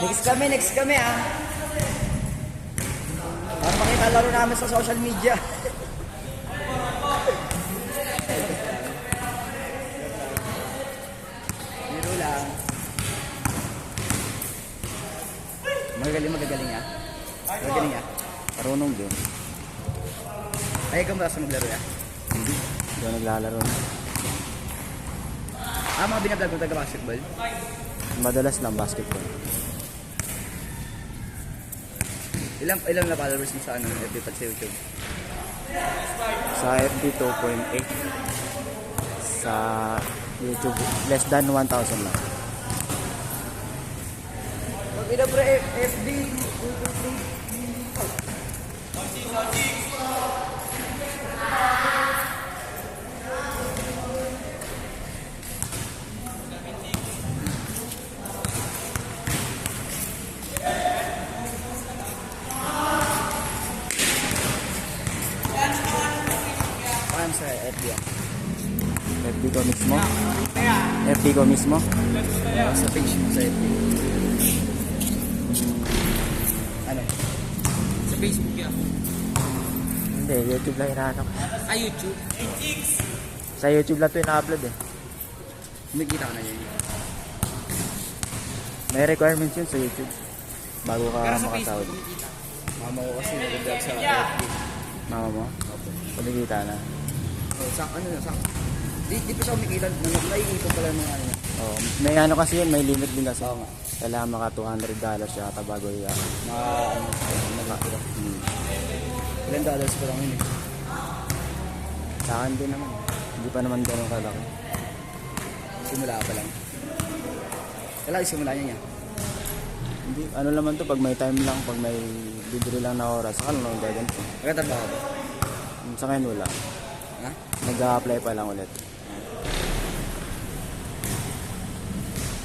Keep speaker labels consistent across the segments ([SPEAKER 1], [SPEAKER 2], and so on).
[SPEAKER 1] Next kami ah. Para makita laro namin sa social media. Biro lang. Magagaling ah. Magagaling ah.
[SPEAKER 2] Marunong din.
[SPEAKER 1] Ay, ikaw ba sa maglaro ah?
[SPEAKER 2] Hindi. Hindi ako naglalaro.
[SPEAKER 1] Mga binablog mo taga-basketball?
[SPEAKER 2] Madalas lang basketball.
[SPEAKER 1] Ilang na followers mo sa FB pag sa YouTube?
[SPEAKER 2] Sa FB 2.8. Sa YouTube less than 1,000 lang.
[SPEAKER 1] Pag inabra FB, sa FB ah.
[SPEAKER 2] FB ko mismo? FB ko mismo?
[SPEAKER 1] Sa page mo sa FB. Ano?
[SPEAKER 3] Sa Facebook yan.
[SPEAKER 2] Hindi, YouTube lang hinahanap.
[SPEAKER 3] YouTube.
[SPEAKER 2] Sa YouTube lang ito ina-upload eh.
[SPEAKER 1] Kumikita ka na yun.
[SPEAKER 2] May requirements yun sa YouTube. Bago ka
[SPEAKER 3] Pero sa
[SPEAKER 2] makasahod.
[SPEAKER 3] Facebook, kumikita.
[SPEAKER 1] Mama ko kasi nag-vlog sa FB.
[SPEAKER 2] Mama mo? Kumikita na.
[SPEAKER 1] Oh, di pa siya kumikita. Naiipon pala ng ano niya.
[SPEAKER 2] Oh, may ano kasi yun, may limit din kasi.
[SPEAKER 1] Oo nga.
[SPEAKER 2] Kailangan maka $200 yata bago yun.
[SPEAKER 1] Ilan dollars pa lang yun eh.
[SPEAKER 2] Sa akin din naman. Hindi pa naman ganun kalaki.
[SPEAKER 1] Simula pa lang. Kailangan simula niya.
[SPEAKER 2] Hindi, ano naman to, pag may time lang, pag may libre lang na oras, saka lang gaganto.
[SPEAKER 1] Nagtatrabaho ba?
[SPEAKER 2] Sa ngayon wala.
[SPEAKER 1] Ha?
[SPEAKER 2] Nag-a-apply pa lang ulit.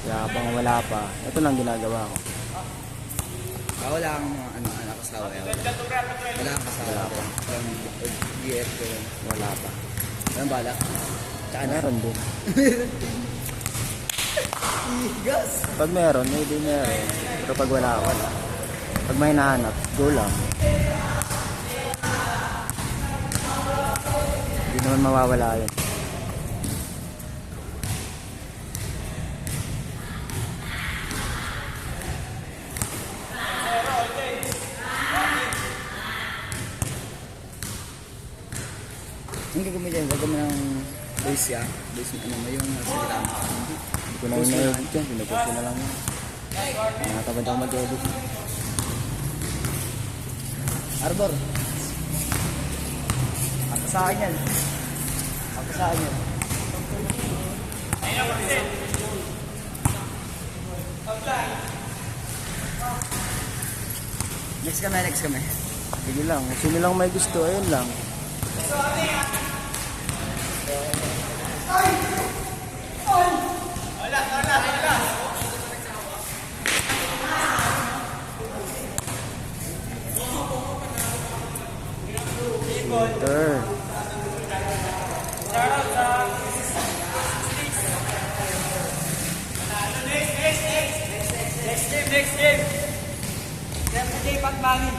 [SPEAKER 2] Kaya pang wala pa, ito lang ginagawa ko.
[SPEAKER 1] Wala kang mga anak kasawa. Wala kang kasawa.
[SPEAKER 2] Wala pa.
[SPEAKER 1] From GF ko yun.
[SPEAKER 2] Wala pa.
[SPEAKER 1] Walang balak. Tsaka na.
[SPEAKER 2] Meron din.
[SPEAKER 1] Igas!
[SPEAKER 2] Pag meron, maybe meron. Pero pag wala, wala. Pag may nahanap, go lang. Hindi naman mawawala yun.
[SPEAKER 1] Yung gagawin dyan, gagawin ng base ya. Base ano mo yung salita mo.
[SPEAKER 2] Hindi ko na yung na-edit yan. Pinupost ko na lang yun. Nakatabad ako mag-edit.
[SPEAKER 1] Arbor. Ako sa akin yan. Ako sa akin yan. Next kami.
[SPEAKER 2] Sige lang. Sino lang may gusto, ayun lang. Shooter.
[SPEAKER 3] Next game. Next game. Pagmangin.